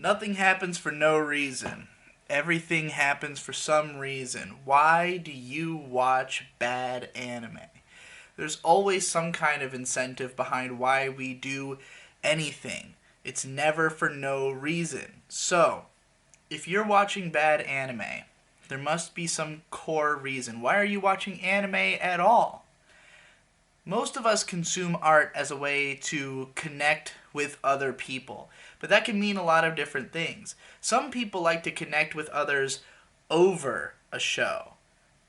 Nothing happens for no reason. Everything happens for some reason. Why do you watch bad anime? There's always some kind of incentive behind why we do anything. It's never for no reason. So, if you're watching bad anime, there must be some core reason. Why are you watching anime at all? Most of us consume art as a way to connect with other people, but that can mean a lot of different things. Some people like to connect with others over a show.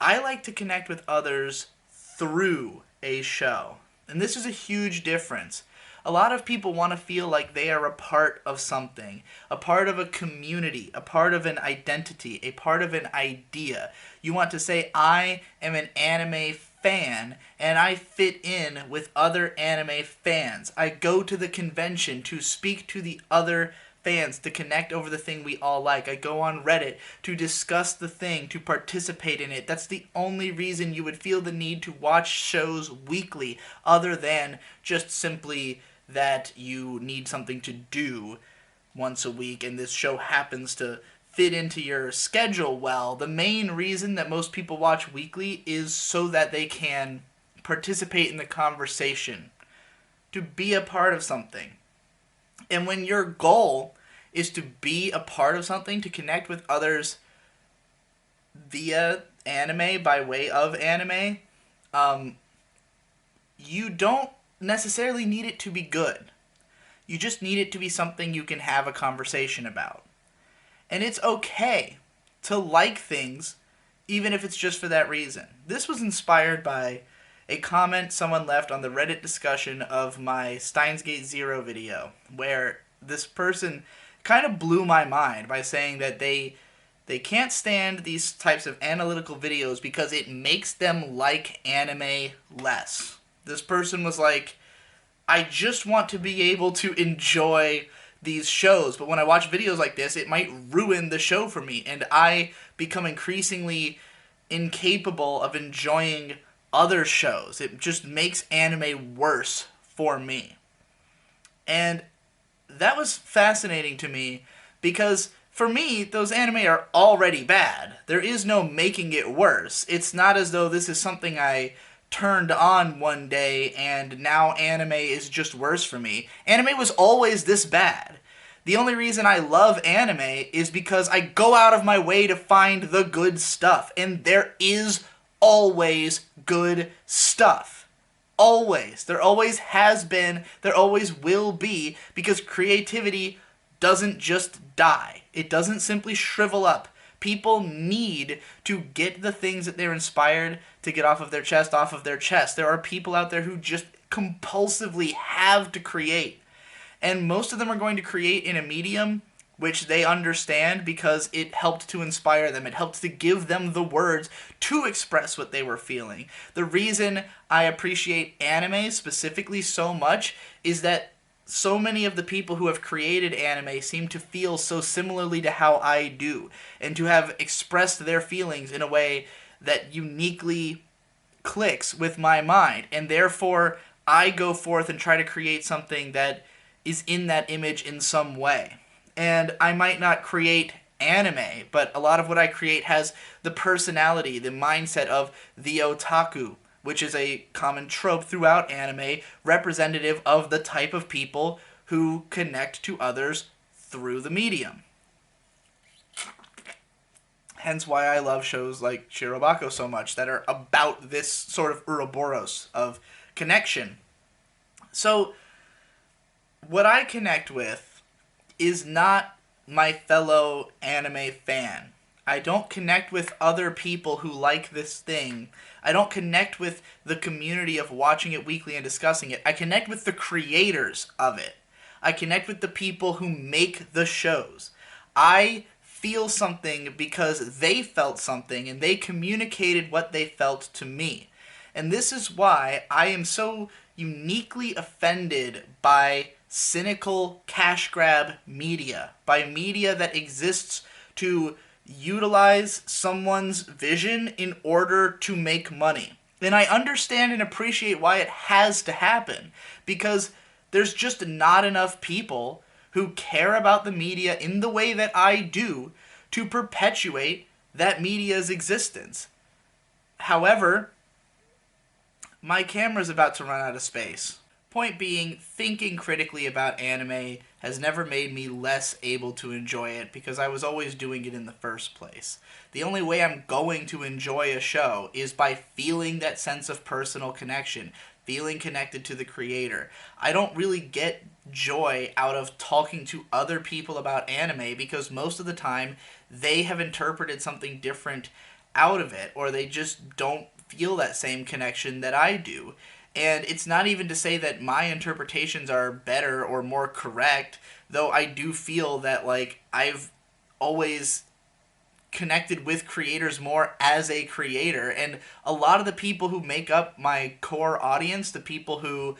I like to connect with others through a show. And this is a huge difference. A lot of people want to feel like they are a part of something, a part of a community, a part of an identity, a part of an idea. You want to say, I am an anime fan and I fit in with other anime fans. I go to the convention to speak to the other fans, to connect over the thing we all like. I go on Reddit to discuss the thing, to participate in it. That's the only reason you would feel the need to watch shows weekly, other than just simply that you need something to do once a week and this show happens to fit into your schedule well. The main reason that most people watch weekly is so that they can participate in the conversation, to be a part of something. And when your goal is to be a part of something, to connect with others via anime, by way of anime, you don't necessarily need it to be good. You just need it to be something you can have a conversation about. And it's okay to like things even if it's just for that reason. This was inspired by a comment someone left on the Reddit discussion of my Steins Gate Zero video, where this person kind of blew my mind by saying that they can't stand these types of analytical videos because it makes them like anime less. This person was like, I just want to be able to enjoy these shows, but when I watch videos like this, it might ruin the show for me, and I become increasingly incapable of enjoying other shows. It just makes anime worse for me. And that was fascinating to me because for me, those anime are already bad. There is no making it worse. It's not as though this is something I turned on one day and now anime is just worse for me. Anime was always this bad. The only reason I love anime is because I go out of my way to find the good stuff. And there is always good stuff. Always. There always has been. There always will be. Because creativity doesn't just die. It doesn't simply shrivel up. People need to get the things that they're inspired to get off of their chest. There are people out there who just compulsively have to create. And most of them are going to create in a medium which they understand because it helped to inspire them. It helped to give them the words to express what they were feeling. The reason I appreciate anime specifically so much is that so many of the people who have created anime seem to feel so similarly to how I do, and to have expressed their feelings in a way that uniquely clicks with my mind, and therefore I go forth and try to create something that is in that image in some way. And I might not create anime, but a lot of what I create has the personality, the mindset of the otaku, which is a common trope throughout anime, representative of the type of people who connect to others through the medium. Hence why I love shows like Shirobako so much, that are about this sort of Ouroboros of connection. So, what I connect with is not my fellow anime fan. I don't connect with other people who like this thing. I don't connect with the community of watching it weekly and discussing it. I connect with the creators of it. I connect with the people who make the shows. I feel something because they felt something and they communicated what they felt to me. And this is why I am so uniquely offended by cynical cash grab media, by media that exists to utilize someone's vision in order to make money. And I understand and appreciate why it has to happen, because there's just not enough people who care about the media in the way that I do to perpetuate that media's existence. However, my camera's about to run out of space. Point being, thinking critically about anime has never made me less able to enjoy it because I was always doing it in the first place. The only way I'm going to enjoy a show is by feeling that sense of personal connection, feeling connected to the creator. I don't really get joy out of talking to other people about anime because most of the time they have interpreted something different out of it, or they just don't feel that same connection that I do. And it's not even to say that my interpretations are better or more correct, though I do feel that, like, I've always connected with creators more as a creator. And a lot of the people who make up my core audience, the people who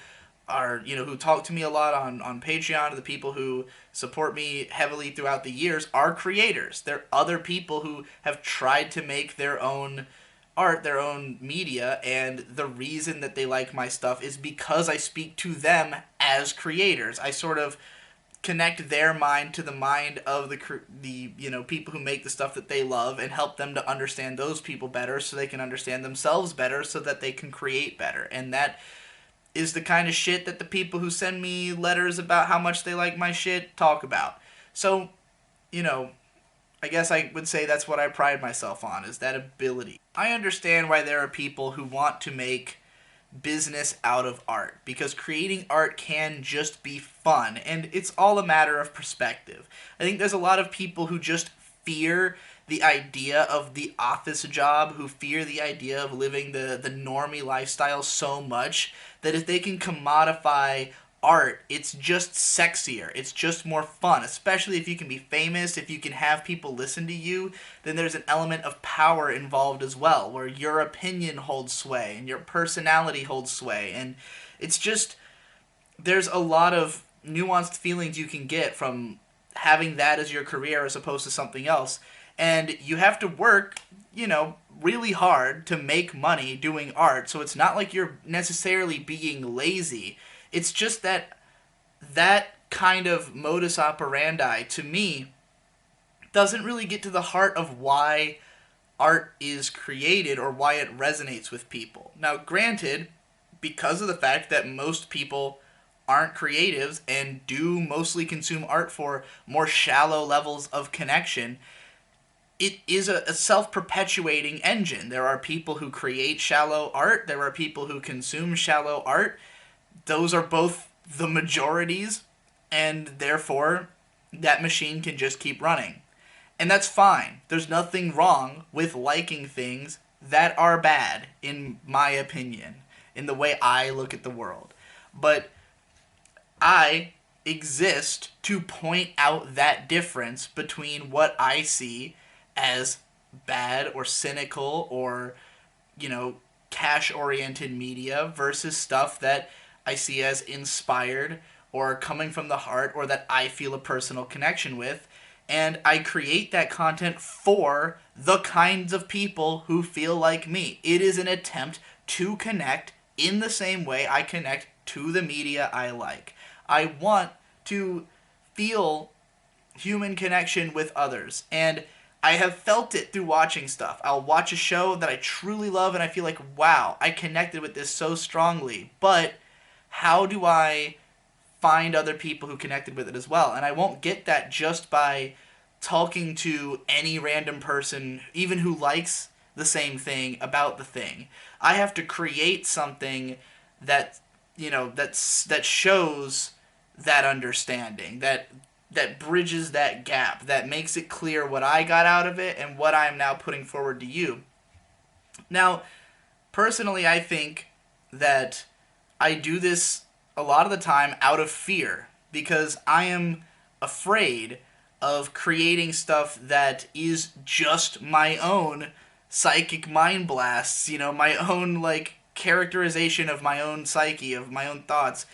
are, who talk to me a lot on Patreon, the people who support me heavily throughout the years, are creators. They're other people who have tried to make their own art, their own media, and the reason that they like my stuff is because I speak to them as creators. I sort of connect their mind to the mind of the people who make the stuff that they love and help them to understand those people better so they can understand themselves better so that they can create better. And that is the kind of shit that the people who send me letters about how much they like my shit talk about. So, I guess I would say that's what I pride myself on, is that ability. I understand why there are people who want to make business out of art, because creating art can just be fun, and it's all a matter of perspective. I think there's a lot of people who just fear the idea of the office job, who fear the idea of living the normie lifestyle so much that if they can commodify art, it's just sexier. It's just more fun, especially if you can be famous, if you can have people listen to you, then there's an element of power involved as well, where your opinion holds sway and your personality holds sway. And it's just, there's a lot of nuanced feelings you can get from having that as your career as opposed to something else. And you have to work, really hard to make money doing art, so it's not like you're necessarily being lazy. It's just that kind of modus operandi, to me, doesn't really get to the heart of why art is created or why it resonates with people. Now, granted, because of the fact that most people aren't creatives and do mostly consume art for more shallow levels of connection, it is a self-perpetuating engine. There are people who create shallow art. There are people who consume shallow art. Those are both the majorities, and therefore that machine can just keep running. And that's fine. There's nothing wrong with liking things that are bad, in my opinion, in the way I look at the world. But I exist to point out that difference between what I see as bad or cynical or, cash-oriented media versus stuff that I see as inspired or coming from the heart or that I feel a personal connection with. And I create that content for the kinds of people who feel like me. It is an attempt to connect in the same way I connect to the media I like. I want to feel human connection with others. And I have felt it through watching stuff. I'll watch a show that I truly love and I feel like, wow, I connected with this so strongly. But how do I find other people who connected with it as well? And I won't get that just by talking to any random person, even who likes the same thing, about the thing. I have to create something that, that shows that understanding, that bridges that gap, that makes it clear what I got out of it and what I'm now putting forward to you. Now, personally, I think that I do this a lot of the time out of fear, because I am afraid of creating stuff that is just my own psychic mind blasts, my own, characterization of my own psyche, of my own thoughts,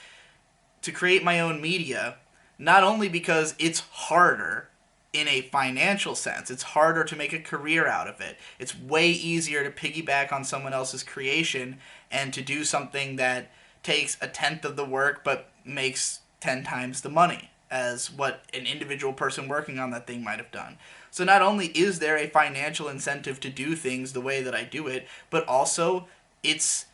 to create my own media. Not only because it's harder in a financial sense, it's harder to make a career out of it. It's way easier to piggyback on someone else's creation and to do something that takes a tenth of the work but makes 10 times the money. as what an individual person working on that thing might have done. So not only is there a financial incentive to do things the way that I do it, but also it's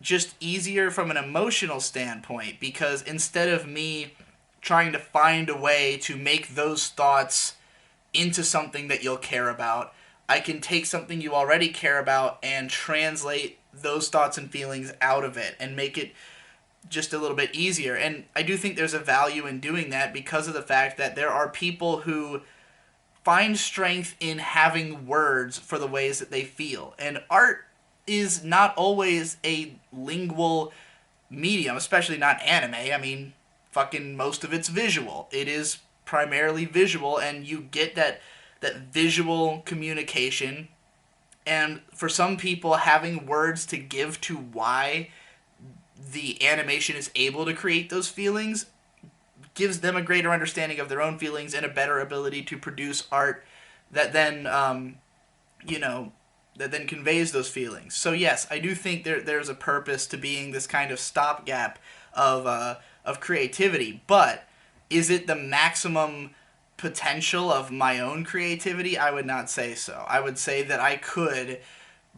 just easier from an emotional standpoint, because instead of me trying to find a way to make those thoughts into something that you'll care about, I can take something you already care about and translate those thoughts and feelings out of it and make it just a little bit easier. And I do think there's a value in doing that because of the fact that there are people who find strength in having words for the ways that they feel. And art is not always a lingual medium, especially not anime. I mean, fucking most of it's visual. It is primarily visual, and you get that visual communication. And for some people, having words to give to why the animation is able to create those feelings gives them a greater understanding of their own feelings and a better ability to produce art that then, that then conveys those feelings. So yes, I do think there's a purpose to being this kind of stopgap of creativity. But is it the maximum potential of my own creativity? I would not say so. I would say that I could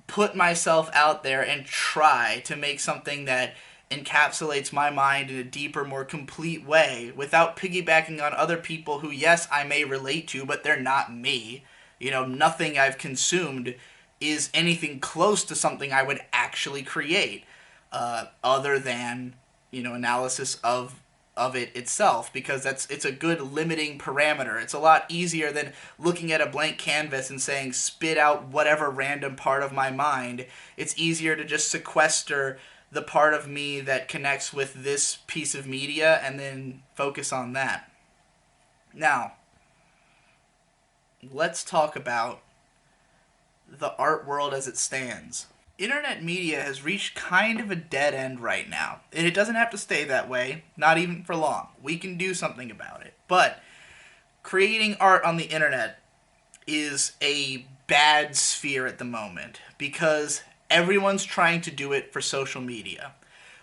put myself out there and try to make something that encapsulates my mind in a deeper, more complete way without piggybacking on other people who, yes, I may relate to, but they're not me. Nothing I've consumed is anything close to something I would actually create, other than, analysis of it itself, because it's a good limiting parameter. It's a lot easier than looking at a blank canvas and saying, spit out whatever random part of my mind. It's easier to just sequester the part of me that connects with this piece of media and then focus on that. Now, let's talk about the art world as it stands. Internet media has reached kind of a dead end right now, and it doesn't have to stay that way, not even for long. We can do something about it. But creating art on the internet is a bad sphere at the moment because everyone's trying to do it for social media.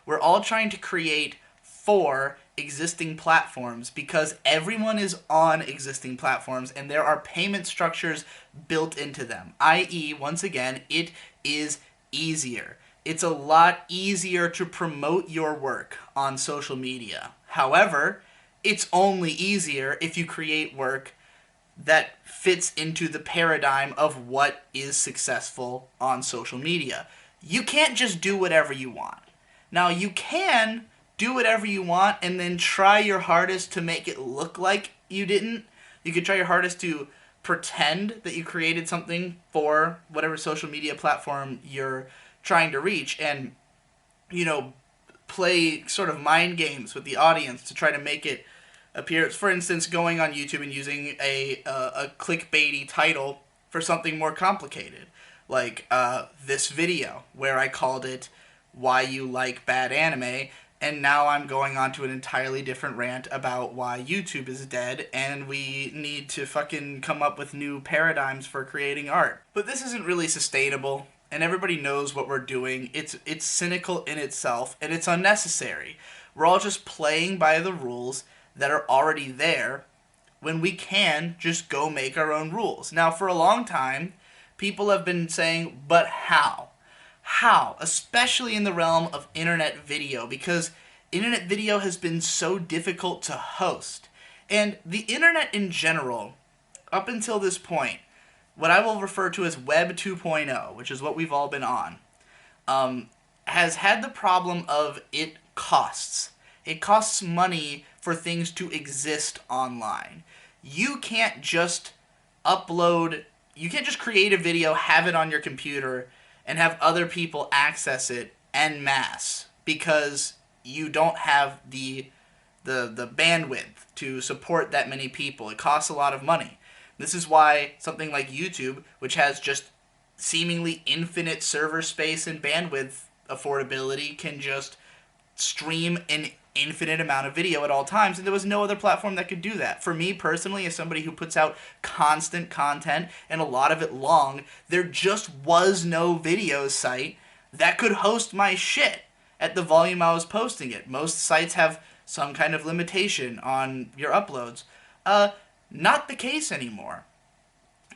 We're all trying to create for existing platforms because everyone is on existing platforms and there are payment structures built into them. i.e., once again, it is easier. It's a lot easier to promote your work on social media. However, it's only easier if you create work that fits into the paradigm of what is successful on social media. You can't just do whatever you want. Now, you can do whatever you want and then try your hardest to make it look like you didn't. You could try your hardest to pretend that you created something for whatever social media platform you're trying to reach and, play sort of mind games with the audience to try to make it appear. For instance, going on YouTube and using a clickbaity title for something more complicated, like this video where I called it "Why You Like Bad Anime," and now I'm going on to an entirely different rant about why YouTube is dead and we need to fucking come up with new paradigms for creating art. But this isn't really sustainable, and everybody knows what we're doing. It's cynical in itself, and it's unnecessary. We're all just playing by the rules that are already there when we can just go make our own rules. Now, for a long time, people have been saying, but how? How? Especially in the realm of internet video, because internet video has been so difficult to host. And the internet in general, up until this point, what I will refer to as Web 2.0, which is what we've all been on, has had the problem of it costs. It costs money for things to exist online. You can't just you can't just create a video, have it on your computer, and have other people access it en masse because you don't have the bandwidth to support that many people. It costs a lot of money. This is why something like YouTube, which has just seemingly infinite server space and bandwidth affordability, can just stream an infinite amount of video at all times, and there was no other platform that could do that. For me personally, as somebody who puts out constant content and a lot of it long, there just was no video site that could host my shit at the volume I was posting it. Most sites have some kind of limitation on your uploads. Not the case anymore.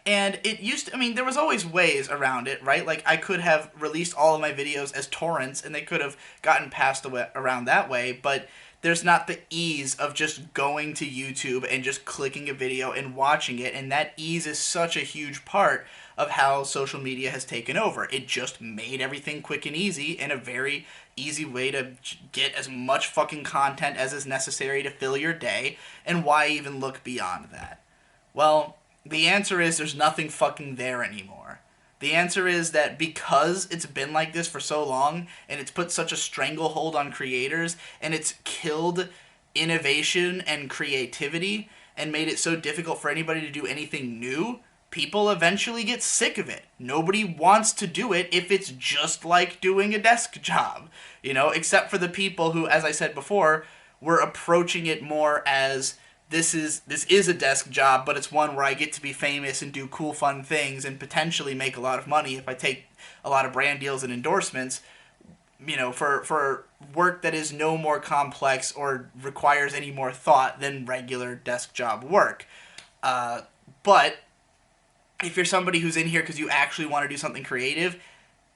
And it used to, I mean, there was always ways around it, right? Like, I could have released all of my videos as torrents, and they could have gotten passed around that way, but there's not the ease of just going to YouTube and just clicking a video and watching it, and that ease is such a huge part of how social media has taken over. It just made everything quick and easy, and a very easy way to get as much fucking content as is necessary to fill your day, and why even look beyond that? Well, the answer is there's nothing fucking there anymore. The answer is that because it's been like this for so long, and it's put such a stranglehold on creators, and it's killed innovation and creativity, and made it so difficult for anybody to do anything new, people eventually get sick of it. Nobody wants to do it if it's just like doing a desk job, you know, except for the people who, as I said before, were approaching it more as this is a desk job, but it's one where I get to be famous and do cool, fun things and potentially make a lot of money if I take a lot of brand deals and endorsements, you know, for work that is no more complex or requires any more thought than regular desk job work. But if you're somebody who's in here because you actually want to do something creative,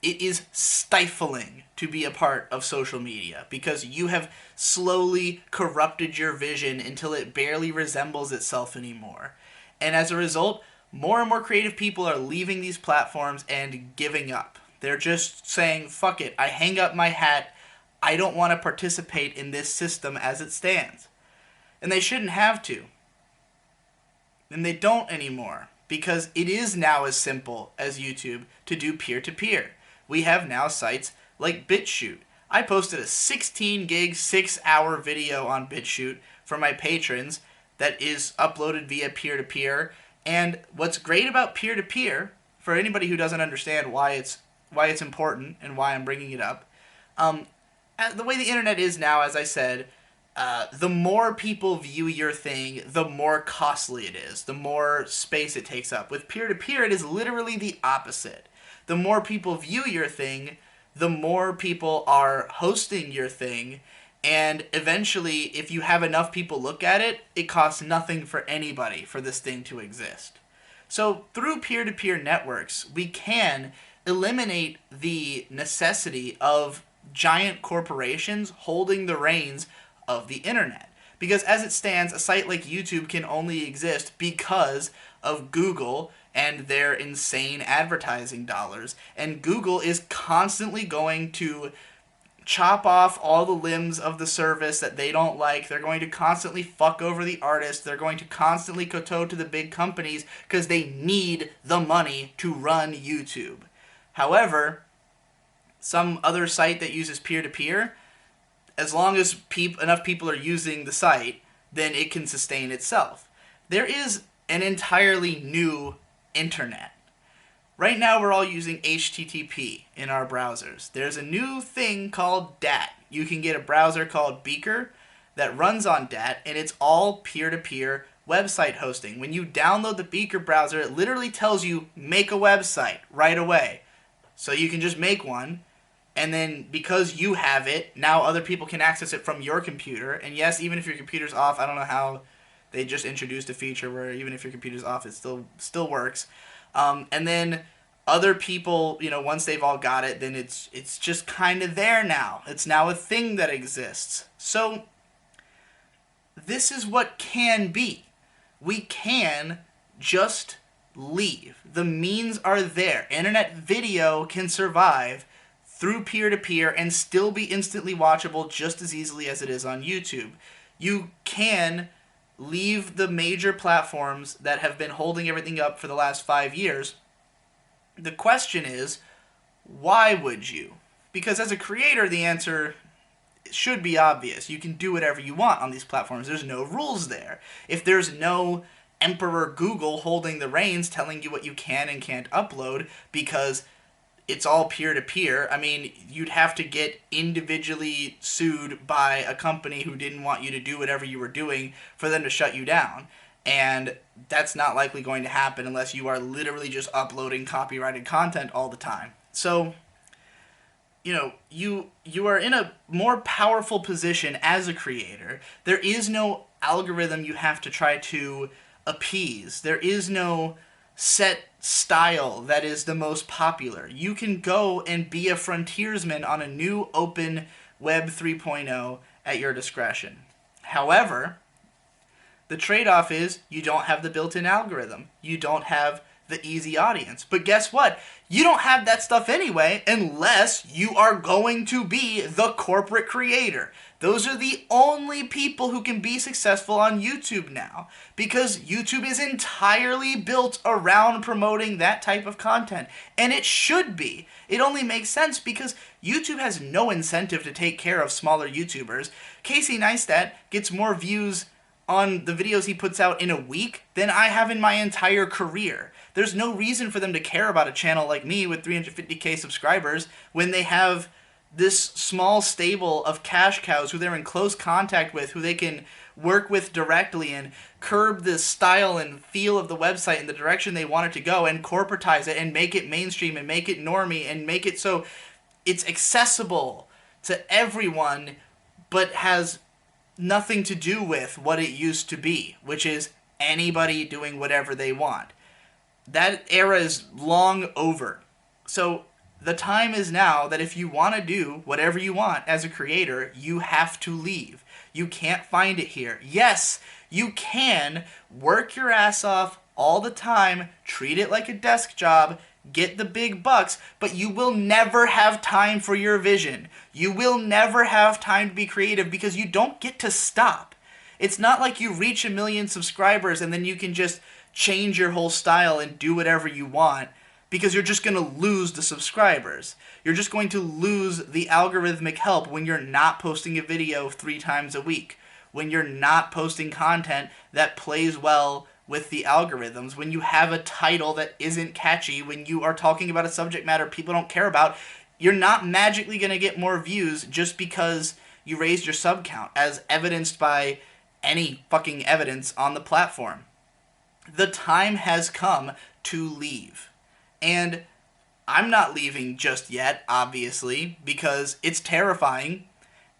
it is stifling to be a part of social media because you have slowly corrupted your vision until it barely resembles itself anymore. And as a result, more and more creative people are leaving these platforms and giving up. They're just saying, fuck it, I hang up my hat, I don't want to participate in this system as it stands. And they shouldn't have to. And they don't anymore because it is now as simple as YouTube to do peer-to-peer. We have now sites like BitChute. I posted a 16 gig, 6-hour video on BitChute for my patrons that is uploaded via peer-to-peer. And what's great about peer-to-peer, for anybody who doesn't understand why it's important and why I'm bringing it up, the way the internet is now, as I said, the more people view your thing, the more costly it is, the more space it takes up. With peer-to-peer, it is literally the opposite. The more people view your thing, the more people are hosting your thing, and eventually, if you have enough people look at it, it costs nothing for anybody for this thing to exist. So through peer-to-peer networks, we can eliminate the necessity of giant corporations holding the reins of the internet. Because as it stands, a site like YouTube can only exist because of Google and their insane advertising dollars. And Google is constantly going to chop off all the limbs of the service that they don't like. They're going to constantly fuck over the artists. They're going to constantly kowtow to the big companies because they need the money to run YouTube. However, some other site that uses peer-to-peer, as long as enough people are using the site, then it can sustain itself. There is an entirely new internet. Right now we're all using HTTP in our browsers. There's a new thing called DAT. You can get a browser called Beaker that runs on DAT, and it's all peer-to-peer website hosting. When you download the Beaker browser, it literally tells you, make a website right away. So you can just make one, and then because you have it, now other people can access it from your computer. And yes, even if your computer's off, I don't know how they just introduced a feature where even if your computer's off, it still works. And then other people, you know, once they've all got it, then it's just kind of there now. It's now a thing that exists. So this is what can be. We can just leave. The means are there. Internet video can survive through peer-to-peer and still be instantly watchable just as easily as it is on YouTube. You can leave the major platforms that have been holding everything up for the last 5 years. The question is, why would you? Because as a creator, the answer should be obvious. You can do whatever you want on these platforms. There's no rules there. If there's no Emperor Google holding the reins telling you what you can and can't upload because it's all peer-to-peer, I mean, you'd have to get individually sued by a company who didn't want you to do whatever you were doing for them to shut you down. And that's not likely going to happen unless you are literally just uploading copyrighted content all the time. So you are in a more powerful position as a creator. There is no algorithm you have to try to appease. There is no set style that is the most popular. You can go and be a frontiersman on a new open Web 3.0 at your discretion. However, the trade-off is you don't have the built-in algorithm. You don't have the easy audience. But guess what? You don't have that stuff anyway unless you are going to be the corporate creator. Those are the only people who can be successful on YouTube now, because YouTube is entirely built around promoting that type of content. And it should be. It only makes sense because YouTube has no incentive to take care of smaller YouTubers. Casey Neistat gets more views on the videos he puts out in a week than I have in my entire career. There's no reason for them to care about a channel like me with 350k subscribers when they have this small stable of cash cows who they're in close contact with, who they can work with directly and curb the style and feel of the website in the direction they want it to go and corporatize it and make it mainstream and make it normie and make it so it's accessible to everyone, but has nothing to do with what it used to be, which is anybody doing whatever they want. That era is long over. So the time is now that if you want to do whatever you want as a creator, you have to leave. You can't find it here. Yes, you can work your ass off all the time, treat it like a desk job, get the big bucks, but you will never have time for your vision. You will never have time to be creative because you don't get to stop. It's not like you reach 1 million subscribers and then you can just change your whole style and do whatever you want, because you're just going to lose the subscribers. You're just going to lose the algorithmic help when you're not posting a video 3 times a week, when you're not posting content that plays well with the algorithms, when you have a title that isn't catchy, when you are talking about a subject matter people don't care about. You're not magically going to get more views just because you raised your sub count, as evidenced by any fucking evidence on the platform. The time has come to leave. And I'm not leaving just yet, obviously, because it's terrifying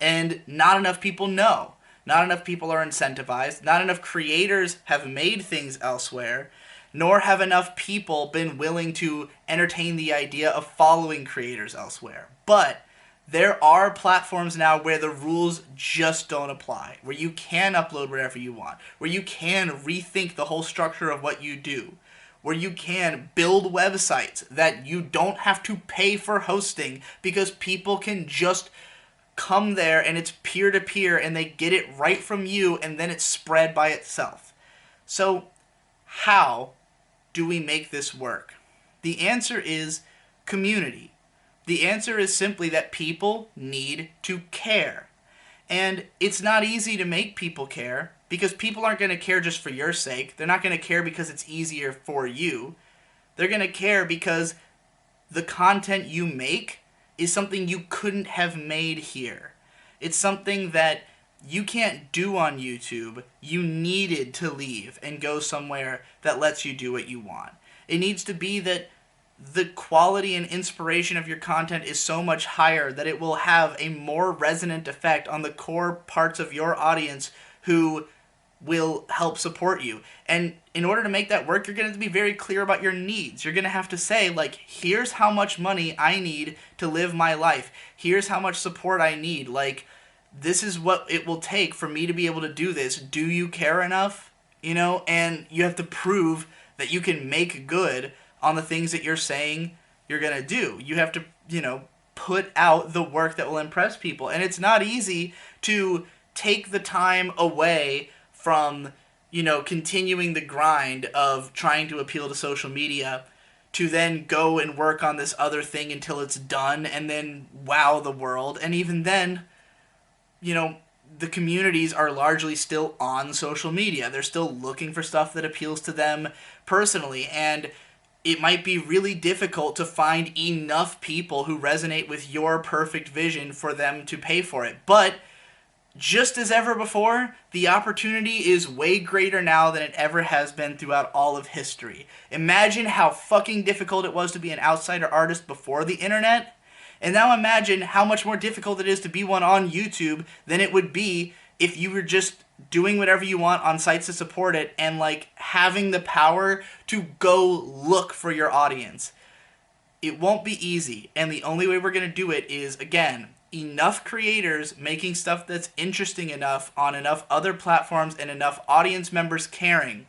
and not enough people know. Not enough people are incentivized. Not enough creators have made things elsewhere, nor have enough people been willing to entertain the idea of following creators elsewhere. But there are platforms now where the rules just don't apply, where you can upload whatever you want, where you can rethink the whole structure of what you do, where you can build websites that you don't have to pay for hosting because people can just come there and it's peer-to-peer and they get it right from you and then it's spread by itself. So how do we make this work? The answer is community. The answer is simply that people need to care. And it's not easy to make people care because people aren't going to care just for your sake. They're not going to care because it's easier for you. They're going to care because the content you make is something you couldn't have made here. It's something that you can't do on YouTube. You needed to leave and go somewhere that lets you do what you want. It needs to be that the quality and inspiration of your content is so much higher that it will have a more resonant effect on the core parts of your audience who will help support you. And in order to make that work, you're going to have to be very clear about your needs. You're going to have to say, like, here's how much money I need to live my life. Here's how much support I need. Like, this is what it will take for me to be able to do this. Do you care enough? You know, and you have to prove that you can make good on the things that you're saying you're going to do. You have to, put out the work that will impress people. And it's not easy to take the time away from, continuing the grind of trying to appeal to social media to then go and work on this other thing until it's done and then wow the world. And even then, the communities are largely still on social media. They're still looking for stuff that appeals to them personally. And it might be really difficult to find enough people who resonate with your perfect vision for them to pay for it. But just as ever before, the opportunity is way greater now than it ever has been throughout all of history. Imagine how fucking difficult it was to be an outsider artist before the internet. And now imagine how much more difficult it is to be one on YouTube than it would be if you were just doing whatever you want on sites to support it and like having the power to go look for your audience. It won't be easy, and the only way we're going to do it is, again, enough creators making stuff that's interesting enough on enough other platforms and enough audience members caring.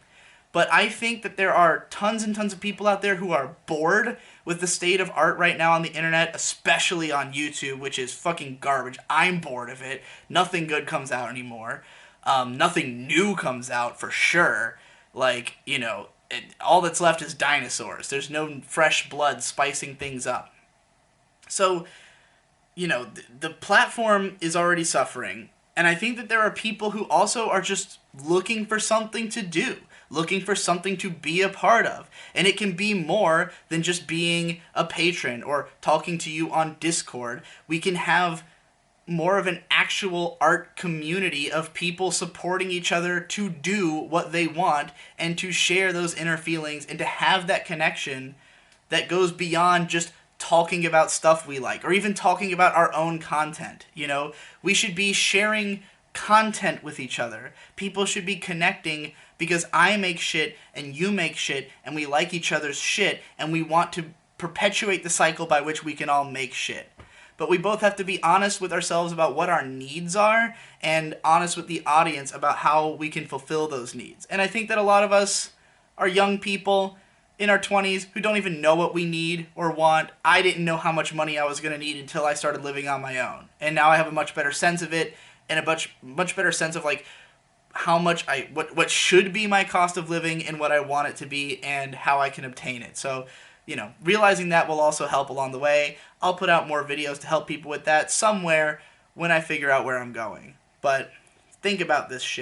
But I think that there are tons and tons of people out there who are bored with the state of art right now on the internet, especially on YouTube, which is fucking garbage. I'm bored of it. Nothing good comes out anymore. Nothing new comes out for sure. Like, you know, all that's left is dinosaurs. There's no fresh blood spicing things up. So, you know, the platform is already suffering. And I think that there are people who also are just looking for something to do, looking for something to be a part of. And it can be more than just being a patron or talking to you on Discord. We can have more of an actual art community of people supporting each other to do what they want and to share those inner feelings and to have that connection that goes beyond just talking about stuff we like or even talking about our own content. You know, we should be sharing content with each other. People should be connecting because I make shit and you make shit and we like each other's shit and we want to perpetuate the cycle by which we can all make shit. But we both have to be honest with ourselves about what our needs are and honest with the audience about how we can fulfill those needs. And I think that a lot of us are young people in our 20s who don't even know what we need or want. I didn't know how much money I was going to need until I started living on my own. And now I have a much better sense of it and a much better sense of like how much what should be my cost of living and what I want it to be and how I can obtain it. So, you know, realizing that will also help along the way. I'll put out more videos to help people with that somewhere when I figure out where I'm going. But think about this shit.